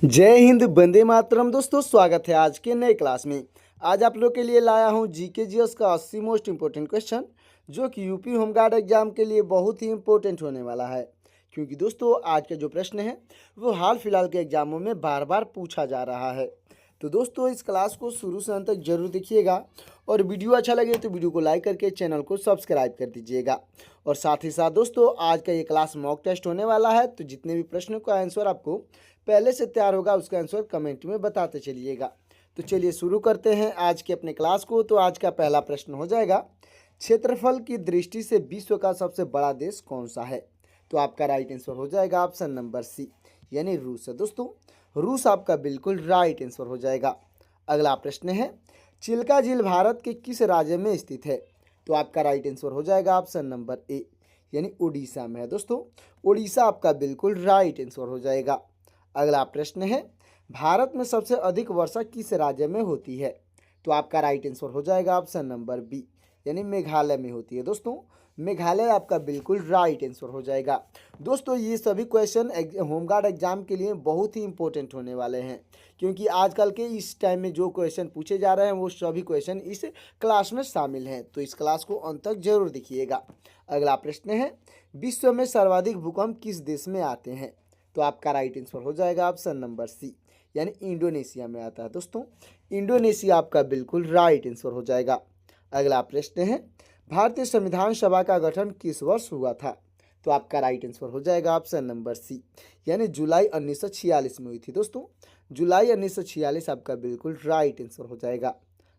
जय हिंद, वंदे मातरम। दोस्तों, स्वागत है आज के नए क्लास में। आज आप लोग के लिए लाया हूं जीके जीएस का 80 मोस्ट इंपोर्टेंट क्वेश्चन, जो कि यूपी होमगार्ड एग्जाम के लिए बहुत ही इंपॉर्टेंट होने वाला है। क्योंकि दोस्तों, आज का जो प्रश्न है वो हाल फिलहाल के एग्जामों में बार बार पूछा जा रहा है। तो दोस्तों, इस क्लास को शुरू से अंत तक जरूर देखिएगा, और वीडियो अच्छा लगे तो वीडियो को लाइक करके चैनल को सब्सक्राइब कर दीजिएगा। और साथ ही साथ दोस्तों, आज का ये क्लास मॉक टेस्ट होने वाला है, तो जितने भी प्रश्नों का आंसर आपको पहले से तैयार होगा उसका आंसर कमेंट में बताते चलिएगा। तो चलिए शुरू करते हैं आज के अपने क्लास को। तो आज का पहला प्रश्न हो जाएगा, क्षेत्रफल की दृष्टि से विश्व का सबसे बड़ा देश कौन सा है? तो आपका राइट आंसर हो जाएगा ऑप्शन नंबर सी, यानी रूस है। दोस्तों, रूस आपका बिल्कुल राइट आंसर हो जाएगा। अगला प्रश्न है, चिल्का झील भारत के किस राज्य में स्थित है? तो आपका राइट आंसर हो जाएगा ऑप्शन नंबर ए, यानी उड़ीसा में है। दोस्तों, उड़ीसा आपका बिल्कुल राइट आंसर हो जाएगा। अगला प्रश्न है, भारत में सबसे अधिक वर्षा किस राज्य में होती है? तो आपका राइट आंसर हो जाएगा ऑप्शन नंबर बी, यानी मेघालय में होती है। दोस्तों, मेघालय आपका बिल्कुल राइट आंसर हो जाएगा। दोस्तों, ये सभी क्वेश्चन होमगार्ड एग्जाम के लिए बहुत ही इंपॉर्टेंट होने वाले हैं, क्योंकि आजकल के इस टाइम में जो क्वेश्चन पूछे जा रहे हैं वो सभी क्वेश्चन इस क्लास में शामिल हैं। तो इस क्लास को अंत तक जरूर देखिएगा। अगला प्रश्न है, विश्व में सर्वाधिक भूकंप किस देश में आते हैं? तो आपका राइट आंसर हो जाएगा ऑप्शन नंबर सी, यानी इंडोनेशिया में आता है। दोस्तों, इंडोनेशिया आपका बिल्कुल राइट आंसर हो जाएगा। अगला प्रश्न है, भारतीय संविधान सभा का गठन किस वर्ष हुआ था? तो आपका राइट आंसर हो जाएगा ऑप्शन नंबर सी, यानी जुलाई 1946 में हुई थी। दोस्तों, जुलाई 1946 आपका बिल्कुल राइट आंसर हो जाएगा।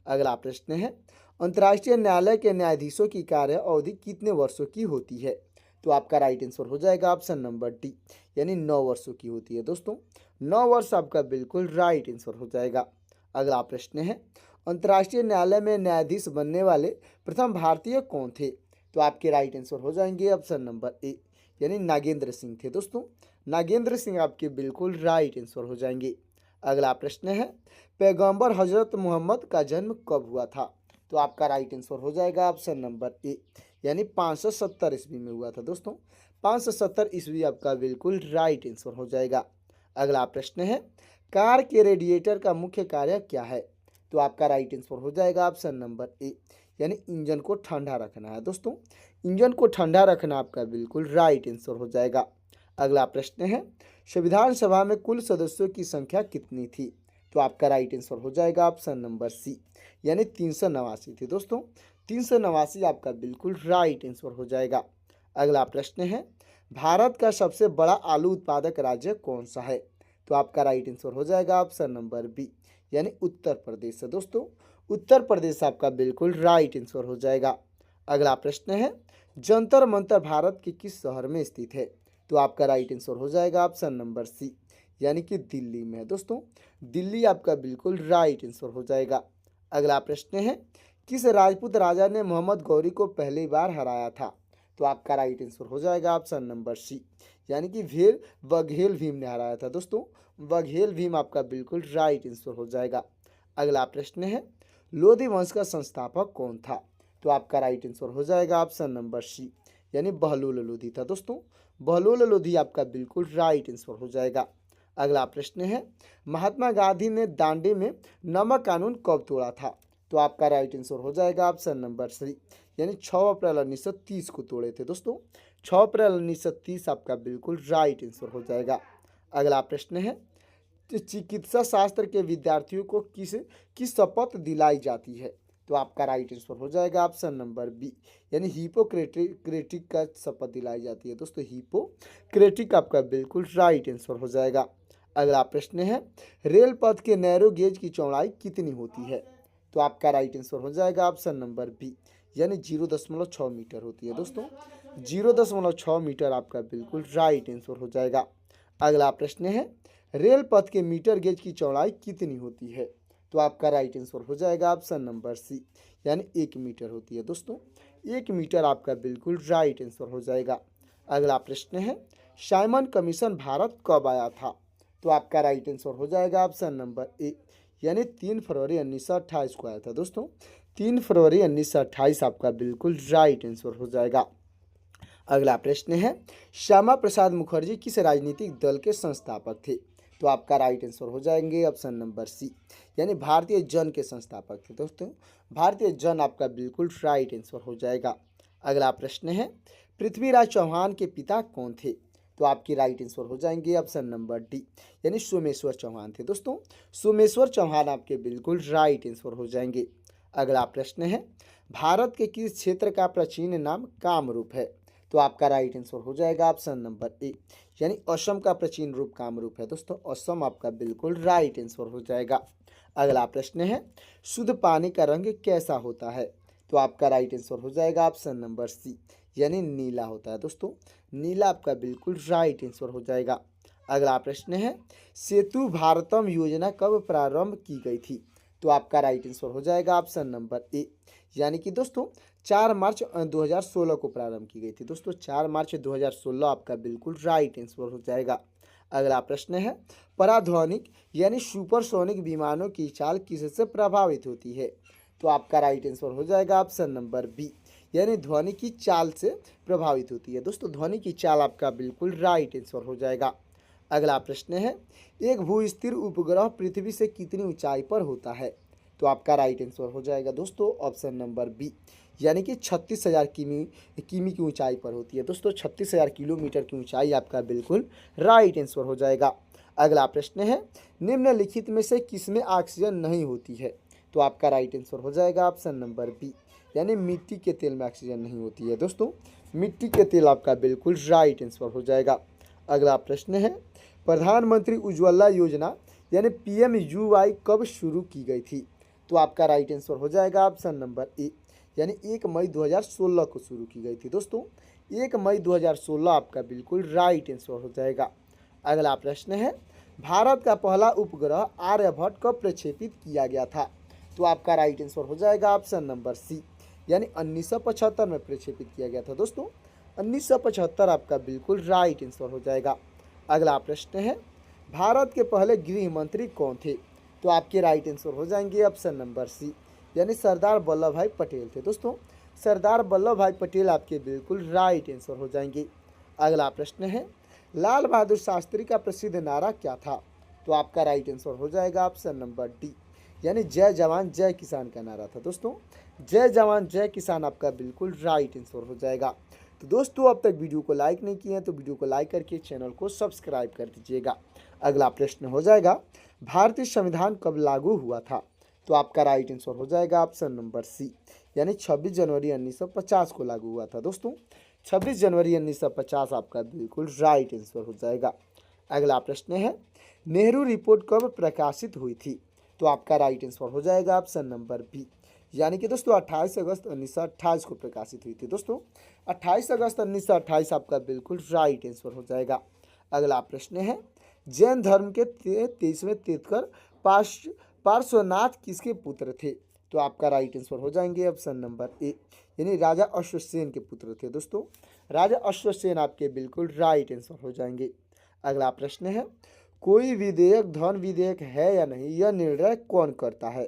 अगला प्रश्न है, अंतर्राष्ट्रीय न्यायालय के न्यायाधीशों की कार्य अवधि कितने वर्षों की होती है? तो आपका राइट आंसर हो जाएगा ऑप्शन नंबर डी, यानी 9 वर्षों की होती है। दोस्तों, 9 वर्ष आपका बिल्कुल राइट आंसर हो जाएगा। अगला प्रश्न है, अंतर्राष्ट्रीय न्यायालय में न्यायाधीश बनने वाले प्रथम भारतीय कौन थे? तो आपके राइट आंसर हो जाएंगे ऑप्शन नंबर ए, यानी नागेंद्र सिंह थे। दोस्तों, नागेंद्र सिंह आपके बिल्कुल राइट आंसर हो जाएंगे। अगला प्रश्न है, पैगंबर हजरत मोहम्मद का जन्म कब हुआ था? तो आपका राइट आंसर हो जाएगा ऑप्शन नंबर ए, यानी 570 ईस्वी में हुआ था। दोस्तों, 570 ईस्वी आपका बिल्कुल राइट आंसर हो जाएगा। अगला प्रश्न है, कार के रेडिएटर का मुख्य कार्य क्या है? तो आपका राइट आंसर हो जाएगा ऑप्शन नंबर ए, यानी इंजन को ठंडा रखना है। दोस्तों, इंजन को ठंडा रखना आपका बिल्कुल राइट आंसर हो जाएगा। अगला प्रश्न है, संविधान सभा में कुल सदस्यों की संख्या कितनी थी? तो आपका राइट आंसर हो जाएगा ऑप्शन नंबर सी, यानी 389 थी। दोस्तों, 389 आपका बिल्कुल राइट आंसर हो जाएगा। अगला प्रश्न है, भारत का सबसे बड़ा आलू उत्पादक राज्य कौन सा है? तो आपका राइट आंसर हो जाएगा ऑप्शन नंबर बी, यानी उत्तर प्रदेश है। दोस्तों, उत्तर प्रदेश आपका बिल्कुल राइट आंसर हो जाएगा। अगला प्रश्न है, जंतर मंतर भारत के किस शहर में स्थित है? तो आपका राइट आंसर हो जाएगा ऑप्शन नंबर सी, यानी कि दिल्ली में है। दोस्तों, दिल्ली आपका बिल्कुल राइट आंसर हो जाएगा। अगला प्रश्न है, किस राजपूत राजा ने मोहम्मद गौरी को पहली बार हराया था? तो आपका राइट आंसर हो जाएगा ऑप्शन नंबर सी, यानी कि बघेल भीम ने हराया था। दोस्तों, बघेल भीम आपका बिल्कुल राइट आंसर हो जाएगा। अगला प्रश्न है, लोधी वंश का संस्थापक कौन था? तो आपका राइट आंसर हो जाएगा ऑप्शन नंबर सी, यानी बहलोल लोधी था। दोस्तों, बहलोल लोधी आपका बिल्कुल राइट आंसर हो जाएगा। अगला प्रश्न है, महात्मा गांधी ने दांडी में नमक कानून कब तोड़ा था? तो आपका राइट आंसर हो जाएगा ऑप्शन नंबर सी, यानी 6 अप्रैल 1930 को तोड़े थे। दोस्तों, 6 अप्रैल 1930 आपका बिल्कुल राइट आंसर हो जाएगा। अगला प्रश्न है, चिकित्सा शास्त्र के विद्यार्थियों को किस शपथ दिलाई जाती है? तो आपका राइट आंसर हो जाएगा ऑप्शन नंबर बी, यानी हिपोक्रेटिक का शपथ दिलाई जाती है। दोस्तों, हिपोक्रेटिक आपका बिल्कुल राइट आंसर हो जाएगा। अगला प्रश्न है, रेल पथ के नैरो गेज की चौड़ाई कितनी होती है? तो आपका राइट आंसर हो जाएगा ऑप्शन नंबर बी, यानी 0.6 मीटर होती है। दोस्तों, 0.6 मीटर आपका बिल्कुल राइट आंसर हो जाएगा। अगला प्रश्न है, रेल पथ के मीटर गेज की चौड़ाई कितनी होती है? तो आपका राइट आंसर हो जाएगा ऑप्शन नंबर सी, यानी 1 मीटर होती है। दोस्तों, 1 मीटर आपका बिल्कुल राइट आंसर हो जाएगा। अगला प्रश्न है, साइमन कमीशन भारत कब आया था? तो आपका राइट आंसर हो जाएगा ऑप्शन नंबर ए, यानी 3 फरवरी 1928 को आया था। दोस्तों, 3 फरवरी 1928 आपका बिल्कुल राइट आंसर हो जाएगा। अगला प्रश्न है, श्यामा प्रसाद मुखर्जी किस राजनीतिक दल के संस्थापक थे? तो आपका राइट आंसर हो जाएंगे ऑप्शन नंबर सी, यानी भारतीय जन के संस्थापक थे दोस्तों। भारतीय जन आपका बिल्कुल राइट आंसर हो जाएगा। अगला प्रश्न है, पृथ्वीराज चौहान के पिता कौन थे? तो आपकी राइट आंसर हो जाएंगे ऑप्शन नंबर डी, यानी सोमेश्वर चौहान थे दोस्तों। सोमेश्वर चौहान आपके बिल्कुल राइट आंसर हो जाएंगे। अगला प्रश्न है, भारत के किस क्षेत्र का प्राचीन नाम कामरूप है? तो आपका राइट आंसर हो जाएगा ऑप्शन नंबर ए, यानी असम का प्राचीन रूप कामरूप है दोस्तों। असम आपका बिल्कुल राइट आंसर हो जाएगा। अगला प्रश्न है, शुद्ध पानी का रंग कैसा होता है? तो आपका राइट आंसर हो जाएगा ऑप्शन नंबर सी, यानी नीला होता है दोस्तों। नीला आपका बिल्कुल राइट आंसर हो जाएगा। अगला प्रश्न है, सेतु भारतम योजना कब प्रारंभ की गई थी? तो आपका राइट आंसर हो जाएगा ऑप्शन नंबर ए, यानी कि दोस्तों 4 मार्च 2016 को प्रारंभ की गई थी दोस्तों। 4 मार्च 2016 आपका बिल्कुल राइट आंसर हो जाएगा। अगला प्रश्न है, पराध्वनिक यानी सुपरसोनिक विमानों की चाल किससे प्रभावित होती है? तो आपका राइट आंसर हो जाएगा ऑप्शन नंबर बी, यानी ध्वनि की चाल से प्रभावित होती है दोस्तों। ध्वनि की चाल आपका बिल्कुल राइट आंसर हो जाएगा। अगला प्रश्न है, एक भूस्थिर उपग्रह पृथ्वी से कितनी ऊंचाई पर होता है? तो आपका राइट आंसर हो जाएगा दोस्तों ऑप्शन नंबर बी, यानी कि 36,000 किमी की ऊंचाई पर होती है दोस्तों। 36,000 किलोमीटर की ऊंचाई आपका बिल्कुल राइट आंसर हो जाएगा। अगला प्रश्न है, निम्नलिखित में से किसमें ऑक्सीजन नहीं होती है? तो आपका राइट आंसर हो जाएगा ऑप्शन नंबर बी, यानी मिट्टी के तेल में ऑक्सीजन नहीं होती है दोस्तों। मिट्टी के तेल आपका बिल्कुल राइट आंसर हो जाएगा। अगला प्रश्न है, प्रधानमंत्री उज्ज्वला योजना यानी PMUY कब शुरू की गई थी? तो आपका राइट आंसर हो जाएगा ऑप्शन नंबर ए, यानी 1 मई 2016 को शुरू की गई थी दोस्तों। 1 मई 2016 आपका बिल्कुल राइट आंसर हो जाएगा। अगला प्रश्न है, भारत का पहला उपग्रह आर्यभट्ट कब प्रक्षेपित किया गया था? तो आपका राइट आंसर हो जाएगा ऑप्शन नंबर सी, यानी 1975 में प्रक्षेपित किया गया था दोस्तों। 1975 आपका बिल्कुल राइट आंसर हो जाएगा। अगला प्रश्न है, भारत के पहले गृह मंत्री कौन थे? तो आपके राइट आंसर हो जाएंगे ऑप्शन नंबर सी, यानी सरदार वल्लभ भाई पटेल थे दोस्तों। सरदार वल्लभ भाई पटेल आपके बिल्कुल राइट आंसर हो जाएंगे। अगला प्रश्न है, लाल बहादुर शास्त्री का प्रसिद्ध नारा क्या था? तो आपका राइट आंसर हो जाएगा ऑप्शन नंबर डी, यानी जय जवान जय किसान का नारा था दोस्तों। जय जवान जय किसान आपका बिल्कुल राइट आंसर हो जाएगा। तो दोस्तों, अब तक वीडियो को लाइक नहीं किए हैं तो वीडियो को लाइक करके चैनल को सब्सक्राइब कर दीजिएगा। अगला प्रश्न हो जाएगा, भारतीय संविधान कब लागू हुआ था? तो आपका राइट आंसर हो जाएगा ऑप्शन नंबर सी, यानी 26 जनवरी 1950 को लागू हुआ था दोस्तों। 26 जनवरी 1950 आपका बिल्कुल राइट आंसर हो जाएगा। अगला प्रश्न है, नेहरू रिपोर्ट कब प्रकाशित हुई थी? तो आपका राइट आंसर हो जाएगा ऑप्शन नंबर बी, यानी कि दोस्तों 28 अगस्त 1928 को प्रकाशित हुई थी दोस्तों। 28 अगस्त 1928 आपका बिल्कुल राइट आंसर हो जाएगा। अगला प्रश्न है, जैन धर्म के 23वें तीर्थंकर पार्श्वनाथ किसके पुत्र थे? तो आपका राइट आंसर हो जाएंगे ऑप्शन नंबर ए, यानी राजा अश्वसेन के पुत्र थे दोस्तों। राजा अश्वसेन आपके बिल्कुल राइट आंसर हो जाएंगे। अगला प्रश्न है, कोई विधेयक धन विधेयक है या नहीं, यह निर्णय कौन करता है?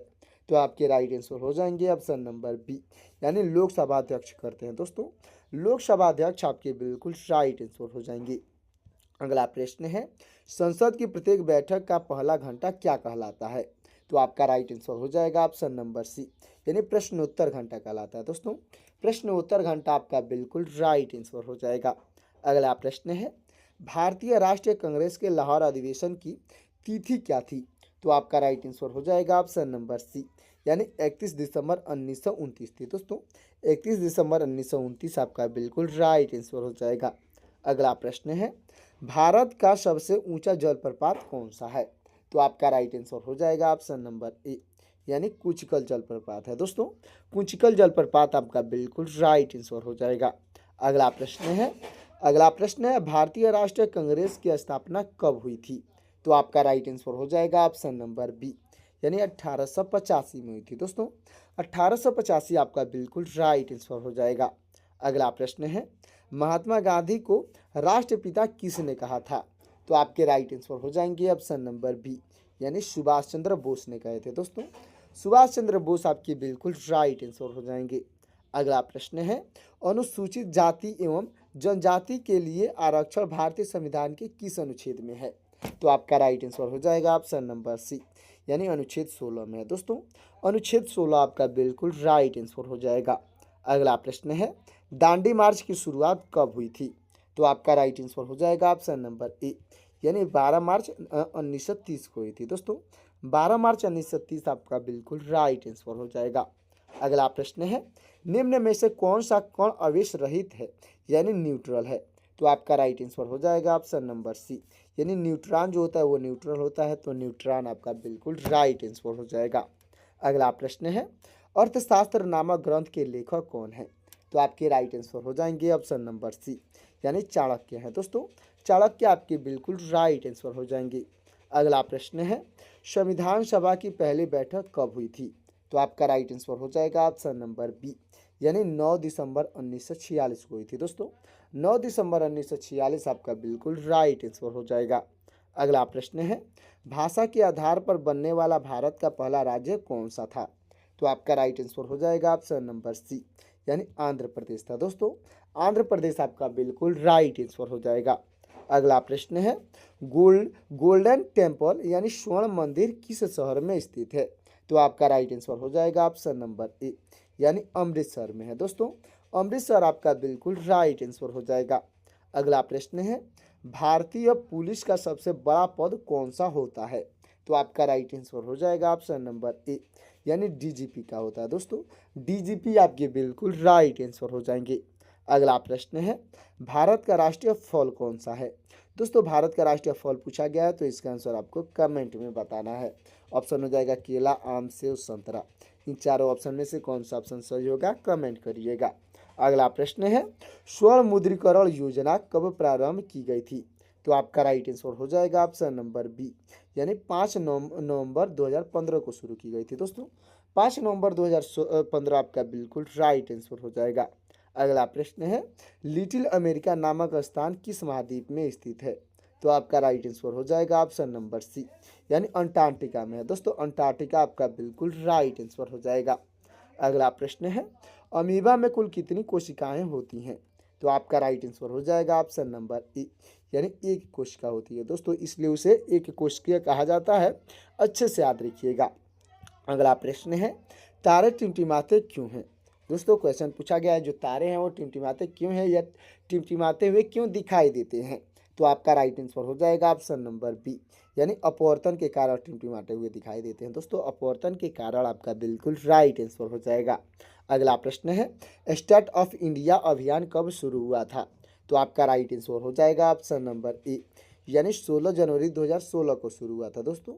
तो आपके राइट आंसर हो जाएंगे ऑप्शन नंबर बी, यानी लोकसभा अध्यक्ष करते हैं दोस्तों। लोकसभा अध्यक्ष आपके बिल्कुल राइट आंसर हो जाएंगे। अगला प्रश्न है, संसद की प्रत्येक बैठक का पहला घंटा क्या कहलाता है? तो आपका राइट आंसर हो जाएगा ऑप्शन नंबर सी, यानी प्रश्नोत्तर घंटा कहलाता है दोस्तों। प्रश्नोत्तर घंटा आपका बिल्कुल राइट आंसर हो जाएगा। अगला प्रश्न है, भारतीय राष्ट्रीय कांग्रेस के लाहौर अधिवेशन की तिथि क्या थी? तो आपका राइट आंसर हो जाएगा ऑप्शन नंबर सी, यानी 31 दिसंबर 1929 थी दोस्तों। 31 दिसंबर 1929 आपका बिल्कुल राइट आंसर हो जाएगा। अगला प्रश्न है, भारत का सबसे ऊंचा जलप्रपात कौन सा है? तो आपका राइट आंसर हो जाएगा ऑप्शन नंबर ए, यानी कुंचिकल जलप्रपात है दोस्तों। कुंचिकल जलप्रपात आपका बिल्कुल राइट आंसर हो जाएगा। अगला प्रश्न है, भारतीय राष्ट्रीय कांग्रेस की स्थापना कब हुई थी? तो आपका राइट आंसर हो जाएगा ऑप्शन नंबर बी, यानी 1885 में हुई थी दोस्तों। 1885 आपका बिल्कुल राइट आंसर हो जाएगा। अगला प्रश्न है, महात्मा गांधी को राष्ट्रपिता किसने कहा था? तो आपके राइट आंसर हो जाएंगे ऑप्शन नंबर बी, यानी सुभाष चंद्र बोस ने कहे थे दोस्तों। सुभाष चंद्र बोस आपके बिल्कुल राइट आंसर हो जाएंगे। अगला प्रश्न है, अनुसूचित जाति एवं जनजाति के लिए आरक्षण भारतीय संविधान के किस अनुच्छेद में है? तो आपका राइट आंसर हो जाएगा ऑप्शन नंबर सी, यानी अनुच्छेद 16 में है दोस्तों। अनुच्छेद 16 आपका बिल्कुल राइट आंसर हो जाएगा। अगला प्रश्न है, दांडी मार्च की शुरुआत कब हुई थी? तो आपका राइट आंसर हो जाएगा ऑप्शन नंबर ए, यानी 12 मार्च 1930 को हुई थी दोस्तों। 12 मार्च 1930 आपका बिल्कुल राइट आंसर हो जाएगा। अगला प्रश्न है, निम्न में से कौन सा कण आवेश रहित है, यानी न्यूट्रल है? तो आपका राइट आंसर हो जाएगा ऑप्शन नंबर सी, यानी न्यूट्रॉन जो होता है वो न्यूट्रल होता है, तो न्यूट्रॉन आपका बिल्कुल राइट आंसर हो जाएगा। अगला प्रश्न है, अर्थशास्त्र नामक ग्रंथ के लेखक कौन है? तो आपके राइट आंसर हो जाएंगे ऑप्शन नंबर सी, यानी चाणक्य है दोस्तों। चाणक्य आपके बिल्कुल राइट आंसर हो जाएंगे। अगला प्रश्न है, संविधान सभा की पहली बैठक कब हुई थी? तो आपका राइट आंसर हो जाएगा ऑप्शन नंबर बी, यानी 9 दिसंबर 1946 को हुई थी दोस्तों। 9 दिसंबर 1946 आपका बिल्कुल राइट आंसर हो जाएगा। अगला प्रश्न है, भाषा के आधार पर बनने वाला भारत का पहला राज्य कौन सा था? तो आपका राइट आंसर हो जाएगा ऑप्शन नंबर सी, यानी आंध्र प्रदेश था दोस्तों। आंध्र प्रदेश आपका बिल्कुल राइट आंसर हो जाएगा। अगला प्रश्न है, गोल्डन टेम्पल यानी स्वर्ण मंदिर किस शहर में स्थित है? तो आपका राइट आंसर हो जाएगा ऑप्शन नंबर ए, यानी अमृतसर में है दोस्तों। अमृतसर आपका बिल्कुल राइट आंसर हो जाएगा। अगला प्रश्न है, भारतीय पुलिस का सबसे बड़ा पद कौन सा होता है? तो आपका राइट आंसर हो जाएगा ऑप्शन नंबर ए, यानी डीजीपी का होता है दोस्तों। डीजीपी आपके बिल्कुल राइट आंसर हो जाएंगे। अगला प्रश्न है, भारत का राष्ट्रीय फल कौन सा है? दोस्तों भारत का राष्ट्रीय फल पूछा गया है, तो इसका आंसर आपको कमेंट में बताना है। ऑप्शन हो जाएगा केला, आम, सेब, संतरा। इन चारों ऑप्शन में से कौन सा ऑप्शन सही होगा कमेंट करिएगा। अगला प्रश्न है, स्वर्ण मुद्रीकरण योजना कब प्रारंभ की गई थी? तो आपका राइट आंसर हो जाएगा ऑप्शन नंबर बी, यानी 5 नवंबर 2015 को शुरू की गई थी दोस्तों। 5 नवंबर 2015 आपका बिल्कुल राइट आंसर हो जाएगा। अगला प्रश्न है, लिटिल अमेरिका नामक स्थान किस महाद्वीप में स्थित है? तो आपका राइट आंसर हो जाएगा ऑप्शन नंबर सी, यानी अंटार्कटिका में है दोस्तों। अंटार्कटिका आपका बिल्कुल राइट आंसर हो जाएगा। अगला प्रश्न है, अमीबा में कुल कितनी कोशिकाएं होती हैं? तो आपका राइट आंसर हो जाएगा ऑप्शन नंबर ए, यानी एक कोशिका होती है दोस्तों, इसलिए उसे एक कोशिकीय कहा जाता है। अच्छे से याद रखिएगा। अगला प्रश्न है, तारे टिमटिमाते क्यों हैं? दोस्तों क्वेश्चन पूछा गया है, जो तारे हैं वो टिमटिमाते क्यों हैं या टिमटिमाते हुए क्यों दिखाई देते हैं? तो आपका राइट आंसर हो जाएगा ऑप्शन नंबर बी, यानी अपवर्तन के कारण टिमटिमाते हुए दिखाई देते हैं दोस्तों। अपवर्तन के कारण आपका बिल्कुल राइट आंसर हो जाएगा। अगला प्रश्न है, स्टार्ट ऑफ इंडिया अभियान कब शुरू हुआ था? तो आपका राइट आंसर हो जाएगा ऑप्शन नंबर ए, यानी 16 जनवरी 2016 को शुरू हुआ था दोस्तों।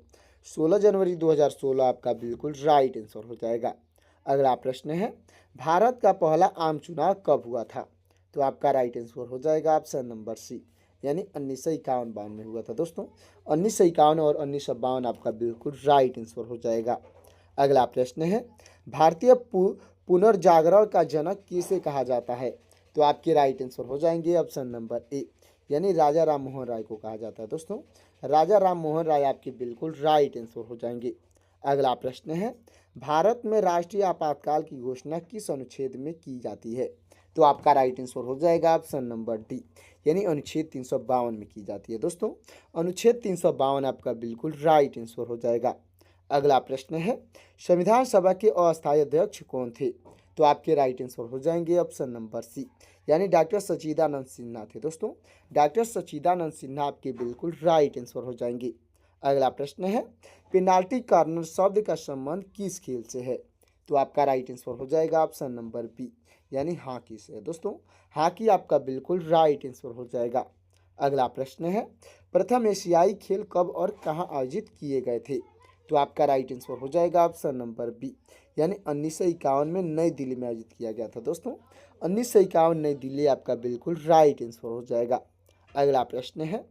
16 जनवरी 2016 आपका बिल्कुल राइट आंसर हो जाएगा। अगला प्रश्न है, भारत का पहला आम चुनाव कब हुआ था? तो आपका राइट आंसर हो जाएगा ऑप्शन नंबर सी, यानी 1951 में हुआ था दोस्तों। 1951 और 1952 आपका बिल्कुल राइट आंसर हो जाएगा। अगला प्रश्न है, भारतीय पुनर्जागरण का जनक किसे कहा जाता है? तो आपके राइट आंसर हो जाएंगे ऑप्शन नंबर ए, यानी राजा राम मोहन राय को कहा जाता है दोस्तों। राजा राम मोहन राय आपके बिल्कुल राइट आंसर हो जाएंगे। अगला प्रश्न है, भारत में राष्ट्रीय आपातकाल की घोषणा किस अनुच्छेद में की जाती है? तो आपका राइट आंसर हो जाएगा ऑप्शन नंबर डी, यानी अनुच्छेद 352 में की जाती है दोस्तों। अनुच्छेद 352 आपका बिल्कुल राइट आंसर हो जाएगा। अगला प्रश्न है, संविधान सभा के अस्थायी अध्यक्ष कौन थे? तो आपके राइट आंसर हो जाएंगे ऑप्शन नंबर सी, यानी डॉक्टर सच्चिदानंद सिन्हा थे दोस्तों। डॉक्टर सच्चिदानंद सिन्हा आपके बिल्कुल राइट आंसर हो जाएंगे। अगला प्रश्न है, पेनाल्टी कॉर्नर शब्द का संबंध किस खेल से है? तो आपका राइट आंसर हो जाएगा ऑप्शन नंबर बी, यानी हॉकी से है दोस्तों। हॉकी आपका बिल्कुल राइट आंसर हो जाएगा। अगला प्रश्न है, प्रथम एशियाई खेल कब और कहाँ आयोजित किए गए थे? तो आपका राइट आंसर हो जाएगा ऑप्शन नंबर बी, यानी 1951 में नई दिल्ली में आयोजित किया गया था दोस्तों। 1951 नई दिल्ली आपका बिल्कुल राइट आंसर हो जाएगा। अगला प्रश्न है,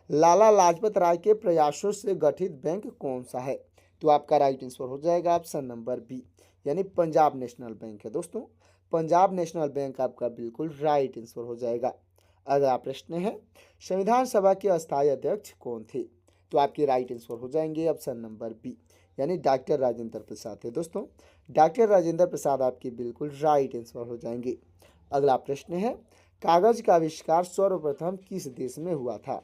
लाला लाजपत राय के प्रयासों से गठित बैंक कौन सा है? तो आपका राइट आंसर हो जाएगा ऑप्शन नंबर बी, यानी पंजाब नेशनल बैंक है दोस्तों। पंजाब नेशनल बैंक आपका बिल्कुल राइट आंसर हो जाएगा। अगला प्रश्न है, संविधान सभा के अस्थायी अध्यक्ष कौन थे? तो आपके राइट आंसर हो जाएंगे ऑप्शन नंबर बी, यानी डॉक्टर राजेंद्र प्रसाद थे दोस्तों। डॉक्टर राजेंद्र प्रसाद आपके बिल्कुल राइट आंसर हो जाएंगे। अगला प्रश्न है, कागज का आविष्कार सर्वप्रथम किस देश में हुआ था?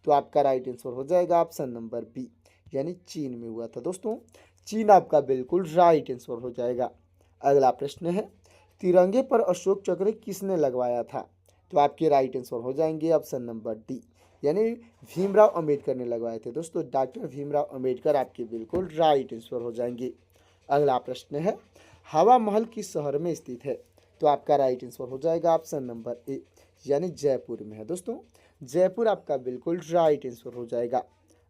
तो आपका राइट आंसर हो जाएगा ऑप्शन नंबर बी, यानी चीन में हुआ था दोस्तों। चीन आपका बिल्कुल राइट आंसर हो जाएगा। अगला प्रश्न है, तिरंगे पर अशोक चक्र किसने लगवाया था? तो आपके राइट आंसर हो जाएंगे ऑप्शन नंबर डी, यानी भीमराव अंबेडकर ने लगवाए थे दोस्तों। डॉक्टर भीमराव अंबेडकर आपके बिल्कुल राइट आंसर हो जाएंगे। अगला प्रश्न है, हवा महल किस शहर में स्थित है? तो आपका राइट आंसर हो जाएगा ऑप्शन नंबर ए, यानी जयपुर में है दोस्तों। जयपुर आपका बिल्कुल राइट आंसर हो जाएगा।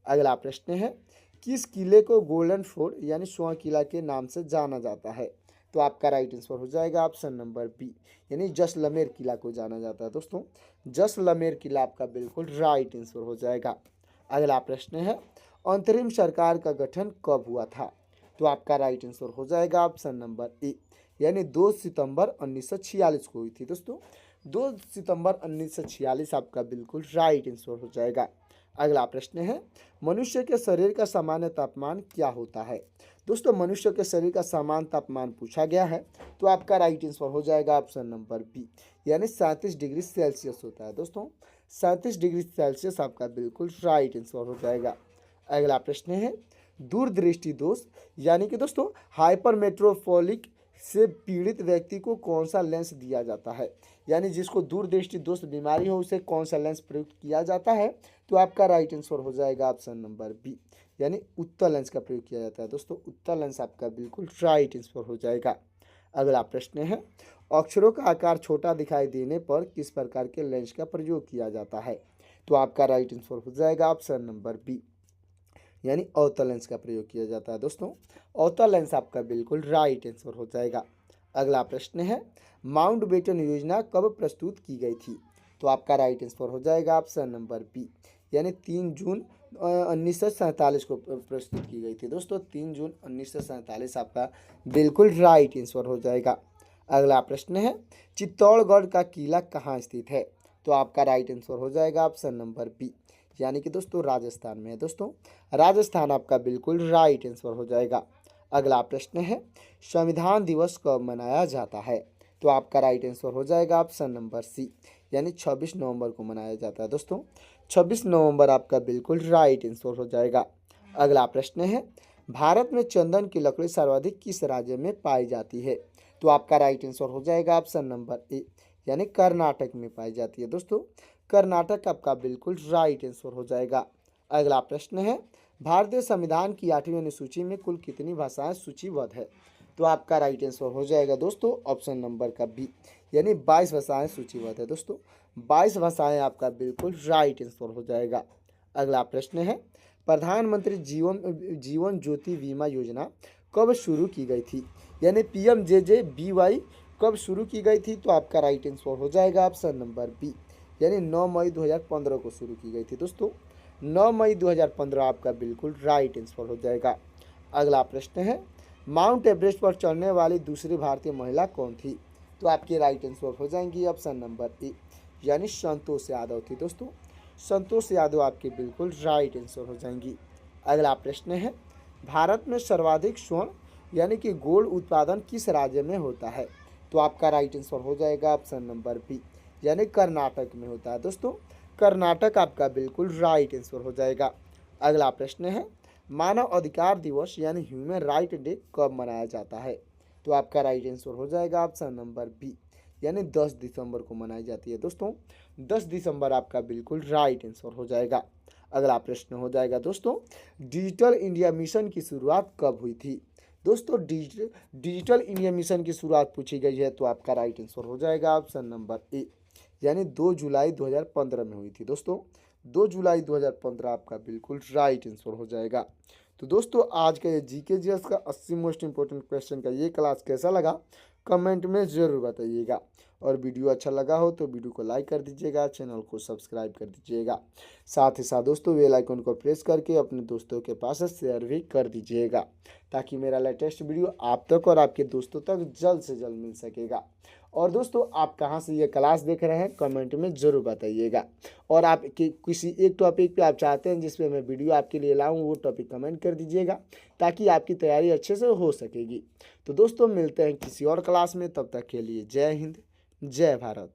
अगला प्रश्न है, किस किले को गोल्डन फोर्ट यानी स्वर्ण किला के नाम से जाना जाता है? तो आपका राइट आंसर हो जाएगा ऑप्शन नंबर बी, यानी जैसलमेर किला को जाना जाता है दोस्तों। जैसलमेर किला आपका बिल्कुल राइट आंसर हो जाएगा। अगला प्रश्न है, अंतरिम सरकार का गठन कब हुआ था? तो आपका राइट आंसर हो जाएगा ऑप्शन नंबर ए, यानी 2 सितंबर 1946 को हुई थी दोस्तों। 2 सितंबर 1946 आपका बिल्कुल राइट आंसर हो जाएगा। अगला प्रश्न है, मनुष्य के शरीर का सामान्य तापमान क्या होता है? दोस्तों मनुष्य के शरीर का सामान्य तापमान पूछा गया है, तो आपका राइट आंसर हो जाएगा ऑप्शन नंबर बी, यानी 37 डिग्री सेल्सियस होता है दोस्तों। 37 डिग्री सेल्सियस आपका बिल्कुल राइट आंसर हो जाएगा। अगला प्रश्न है, दूरदृष्टि दोष यानी कि दोस्तों हाइपरमेट्रोफोलिक से पीड़ित व्यक्ति को कौन सा लेंस दिया जाता है? यानी जिसको दूरदृष्टि दोष बीमारी हो उसे कौन सा लेंस प्रयुक्त किया जाता है? तो आपका राइट आंसर हो जाएगा ऑप्शन नंबर बी, यानी उत्तल लेंस का प्रयोग किया जाता है दोस्तों। उत्तल लेंस आपका बिल्कुल राइट आंसर हो जाएगा। अगला प्रश्न है, अक्षरों का आकार छोटा दिखाई देने पर किस प्रकार के लेंस का प्रयोग किया जाता है? तो आपका राइट आंसर हो जाएगा ऑप्शन नंबर बी, यानी अवतल लेंस का प्रयोग किया जाता है दोस्तों। अवतल लेंस आपका बिल्कुल राइट आंसर हो जाएगा। अगला प्रश्न है, माउंटबेटन योजना कब प्रस्तुत की गई थी? तो आपका राइट आंसर हो जाएगा ऑप्शन नंबर बी, यानी 3 जून 1947 को प्रस्तुत की गई थी दोस्तों। 3 जून 1947 आपका बिल्कुल राइट आंसर हो जाएगा। अगला प्रश्न है, चित्तौड़गढ़ का किला कहाँ स्थित है? तो आपका राइट आंसर हो जाएगा ऑप्शन नंबर बी, यानी कि दोस्तों राजस्थान में है दोस्तों। राजस्थान आपका बिल्कुल राइट आंसर हो जाएगा। अगला प्रश्न है, संविधान दिवस कब मनाया जाता है? तो आपका राइट आंसर हो जाएगा ऑप्शन नंबर सी, यानी 26 नवंबर को मनाया जाता है दोस्तों। 26 नवंबर आपका बिल्कुल राइट आंसर हो जाएगा। अगला प्रश्न है, भारत में चंदन की लकड़ी सर्वाधिक किस राज्य में पाई जाती है? तो आपका राइट आंसर हो जाएगा ऑप्शन नंबर ए, यानी कर्नाटक में पाई जाती है दोस्तों। कर्नाटक आपका बिल्कुल राइट आंसर हो जाएगा। अगला प्रश्न है, भारतीय संविधान की 8वीं अनुसूची में कुल कितनी भाषाएं सूचीबद्ध है? तो आपका राइट आंसर हो जाएगा दोस्तों ऑप्शन नंबर का बी, यानी 22 भाषाएं सूचीबद्ध है दोस्तों। 22 भाषाएं आपका बिल्कुल राइट आंसर हो जाएगा। अगला प्रश्न है, प्रधानमंत्री जीवन ज्योति बीमा योजना कब शुरू की गई थी? यानी PMJJBY कब शुरू की गई थी? तो आपका राइट आंसर हो जाएगा ऑप्शन नंबर बी, यानी 9 मई 2015 को शुरू की गई थी दोस्तों। 9 मई 2015 आपका बिल्कुल राइट आंसर हो जाएगा। अगला प्रश्न है, माउंट एवरेस्ट पर चढ़ने वाली दूसरी भारतीय महिला कौन थी? तो आपके राइट आंसर हो जाएंगी ऑप्शन नंबर ए, यानी संतोष यादव थी दोस्तों। संतोष यादव आपके बिल्कुल राइट आंसर हो जाएंगी। अगला प्रश्न है, भारत में सर्वाधिक स्वर्ण यानी कि गोल्ड उत्पादन किस राज्य में होता है? तो आपका राइट आंसर हो जाएगा ऑप्शन नंबर बी, यानी कर्नाटक में होता है दोस्तों। कर्नाटक आपका बिल्कुल राइट आंसर हो जाएगा। अगला प्रश्न है, मानव अधिकार दिवस यानी ह्यूमन राइट डे कब मनाया जाता है? तो आपका राइट आंसर हो जाएगा ऑप्शन नंबर बी, यानी 10 दिसंबर को मनाई जाती है दोस्तों। 10 दिसंबर आपका बिल्कुल राइट आंसर हो जाएगा। अगला प्रश्न हो जाएगा दोस्तों, डिजिटल इंडिया मिशन की शुरुआत कब हुई थी? दोस्तों डिजिटल इंडिया मिशन की शुरुआत पूछी गई है, तो आपका राइट आंसर हो जाएगा ऑप्शन नंबर ए, यानी 2 जुलाई 2015 में हुई थी दोस्तों। 2 जुलाई 2015 आपका बिल्कुल राइट आंसर हो जाएगा। तो दोस्तों आज का ये जीके जीएस का 80 मोस्ट इंपॉर्टेंट क्वेश्चन का ये क्लास कैसा लगा कमेंट में ज़रूर बताइएगा। और वीडियो अच्छा लगा हो तो वीडियो को लाइक कर दीजिएगा, चैनल को सब्सक्राइब कर दीजिएगा। साथ ही साथ दोस्तों बेल आइकन को प्रेस करके अपने दोस्तों के पास शेयर भी कर दीजिएगा, ताकि मेरा लेटेस्ट वीडियो आप तक और आपके दोस्तों तक जल्द से जल्द मिल सकेगा। और दोस्तों आप कहाँ से ये क्लास देख रहे हैं कमेंट में ज़रूर बताइएगा। और आप किसी एक टॉपिक पे आप चाहते हैं जिस पे मैं वीडियो आपके लिए लाऊं, वो टॉपिक कमेंट कर दीजिएगा, ताकि आपकी तैयारी अच्छे से हो सकेगी। तो दोस्तों मिलते हैं किसी और क्लास में, तब तक के लिए जय हिंद जय भारत।